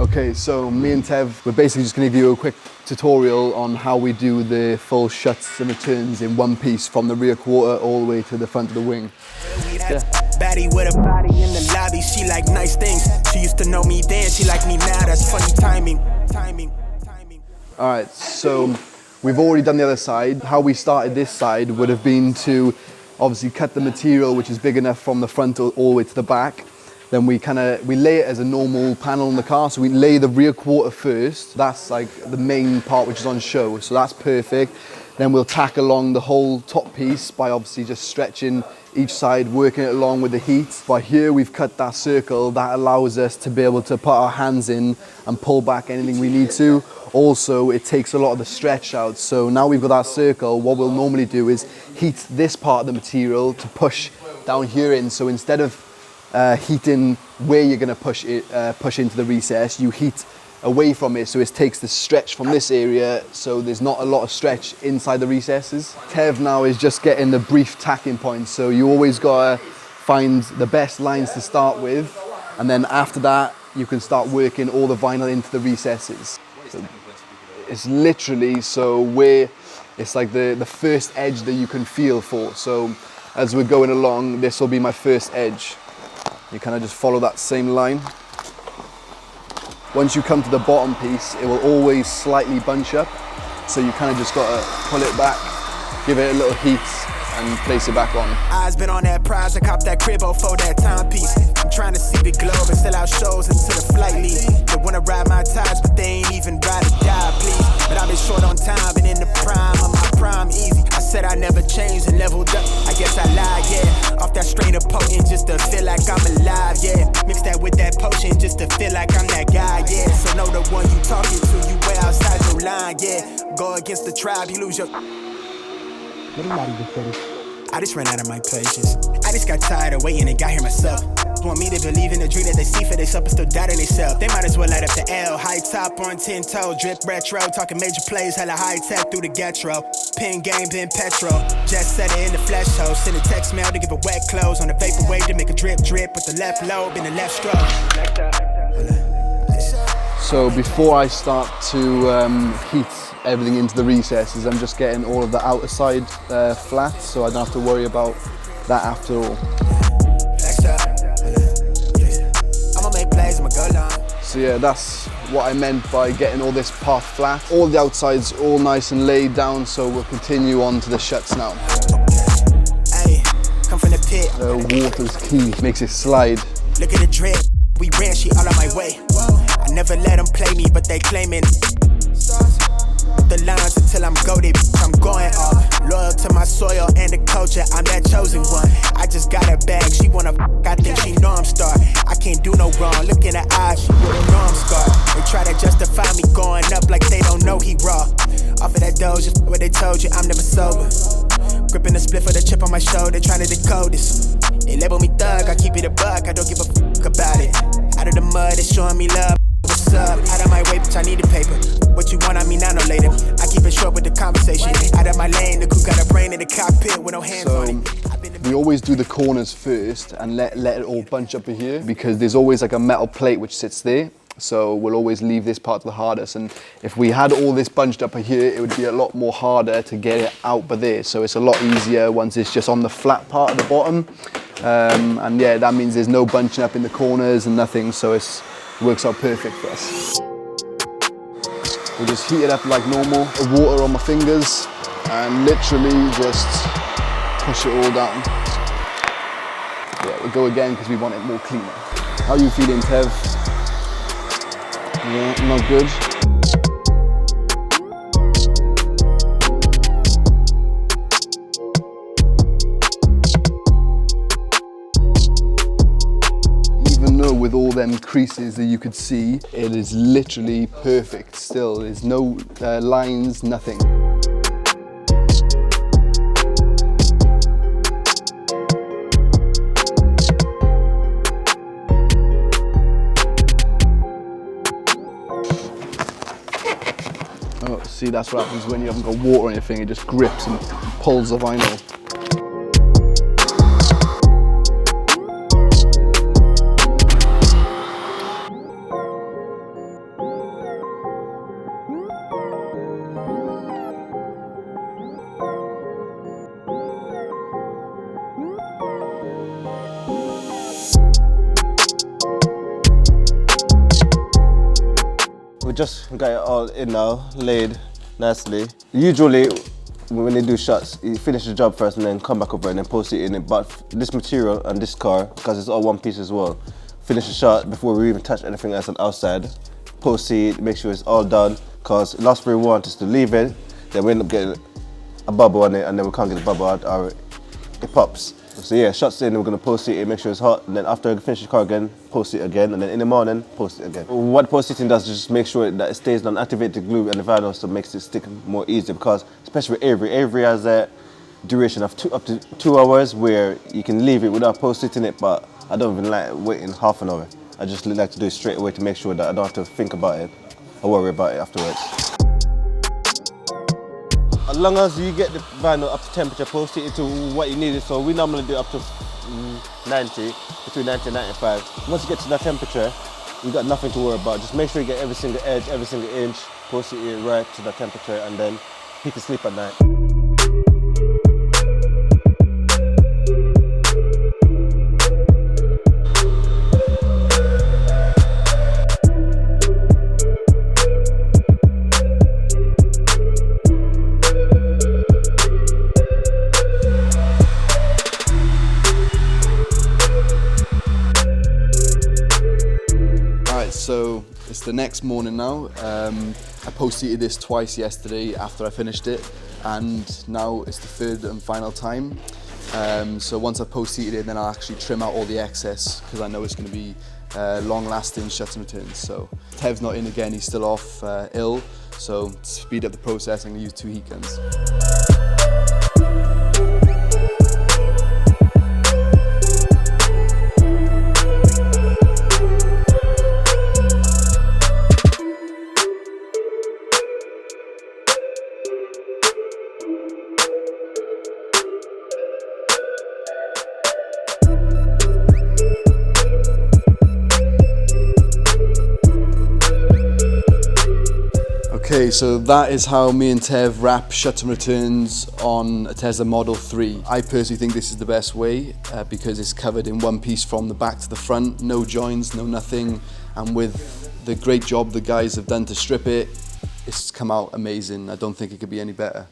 Okay, so me and Tev, we're basically just going to give you a quick tutorial on how we do the full shuts and returns in one piece from the rear quarter all the way to the front of the wing. Yeah. Baddie with a body in the lobby, she like nice things. She used to know me then, she like me now, that's funny timing. Alright, so we've already done the other side. How we started this side would have been to obviously cut the material which is big enough from the front all the way to the back. Then we lay it as a normal panel in the car. So we lay the rear quarter first. That's like the main part which is on show. So that's perfect. Then we'll tack along the whole top piece by obviously just stretching each side, working it along with the heat. By here we've cut that circle that allows us to be able to put our hands in and pull back anything we need to. Also, it takes a lot of the stretch out. So now we've got that circle, what we'll normally do is heat this part of the material to push down here in. So instead of heating where you're going to push into the recess, you heat away from it, so it takes the stretch from this area, so there's not a lot of stretch inside the recesses. Tev now is just getting the brief tacking points, so you always gotta find the best lines to start with, and then after that you can start working all the vinyl into the recesses. So it's literally where it's like the first edge that you can feel for. So as we're going along, this will be my first edge. You kind of just follow that same line. Once you come to the bottom piece, it will always slightly bunch up. So you kind of just gotta pull it back, give it a little heat, and place it back on. Eyes been on that prize, I cop that cribbo for that timepiece. I'm trying to see the globe and sell out shows until the flight leave. They wanna ride my ties, but they ain't even ride or die, please. But I've been short on time, been in the prime of my prime easy. I said I never changed and leveled up, I guess I lied, yeah. Off that strain of potent just to feel like I'm alive, yeah. Mix that with that potion just to feel like I'm that guy, yeah. So know the one you talking to, you way outside your line, yeah. Go against the tribe, you lose your... I just ran out of my patience. I just got tired of waiting and got here myself. Want me to believe in the dream that they see for they supper still doubt in themselves. They might as well light up the L. High top on 10 toe, drip retro. Talking major plays, hella high tech through the getro. Pin game, pin petrol. Just set it in the flesh hole. Send a text mail to give a wet clothes. On the vaporwave to make a drip drip with the left lobe in the left stroke. So before I start to heat everything into the recesses, I'm just getting all of the outer side flat, so I don't have to worry about that after all. So yeah, that's what I meant by getting all this part flat. All the outsides all nice and laid down, so we'll continue on to the shuts now. Water's key, makes it slide. Look at the drip, we ran, she all on my way. I never let them play me, but they claiming the lines until I'm goated, I'm going off. Loyal to my soil and the culture, I'm that chosen one. I just got a bag, she wanna I think she know I'm star. I can't do no wrong, look in her eyes, she wouldn't know I'm scarred. They try to justify me going up like they don't know he raw. Off of that dough, just what they told you, I'm never sober. Gripping the split for the chip on my shoulder, trying to decode this. They label me thug, I keep it a buck, I don't give a fuck about it. Out of the mud, it's showing me love. What's up? Out of my way, bitch, I need the paper. What you want, I mean, I know later. I keep it short with the conversation. Out of my lane, the crew got a brain in the cockpit with no hands on it. We always do the corners first and let it all bunch up here, because there's always like a metal plate which sits there. So we'll always leave this part the hardest. And if we had all this bunched up here, it would be a lot more harder to get it out by there. So it's a lot easier once it's just on the flat part at the bottom. And yeah, that means there's no bunching up in the corners and nothing. So it works out perfect for us. We'll just heat it up like normal, water on my fingers, and literally just push it all down. Yeah, we'll go again because we want it more cleaner. How are you feeling, Tev? Yeah, not good. With all them creases that you could see, it is literally perfect still. There's no lines, nothing. Oh, see, that's what happens when you haven't got water or anything. It just grips and pulls the vinyl. we got it all in now, laid nicely. Usually, when they do shots, you finish the job first and then come back over and then post it in it. But this material and this car, because it's all one piece as well, finish the shot before we even touch anything else on outside. Post it, make sure it's all done, because the last thing we want is to leave it, then we end up getting a bubble on it and then we can't get the bubble out or it pops. So yeah, shots in, we're gonna post it, make sure it's hot, and then after I finish the car again, post it again, and then in the morning, post it again. What post heating does is just make sure that it stays on activated glue and the vinyl, so it makes it stick more easy, because especially with Avery has a duration of up to 2 hours where you can leave it without post heating it, but I don't even like waiting half an hour. I just like to do it straight away to make sure that I don't have to think about it or worry about it afterwards. As long as you get the vinyl up to temperature, post it to what you need it. So we normally do up to 90, between 90 and 95. Once you get to that temperature, you got nothing to worry about. Just make sure you get every single edge, every single inch, post it right to that temperature, and then you can sleep at night. So it's the next morning now. I post-heated this twice yesterday after I finished it, and now it's the third and final time. So once I've post-heated it, then I'll actually trim out all the excess, because I know it's going to be long-lasting shuts and returns. So Tev's not in again, he's still off ill, so to speed up the process, I'm going to use 2 heat guns. Okay, so that is how me and Tev wrap shuts and returns on a Tesla Model 3. I personally think this is the best way because it's covered in one piece from the back to the front, no joins, no nothing, and with the great job the guys have done to strip it, it's come out amazing. I don't think it could be any better.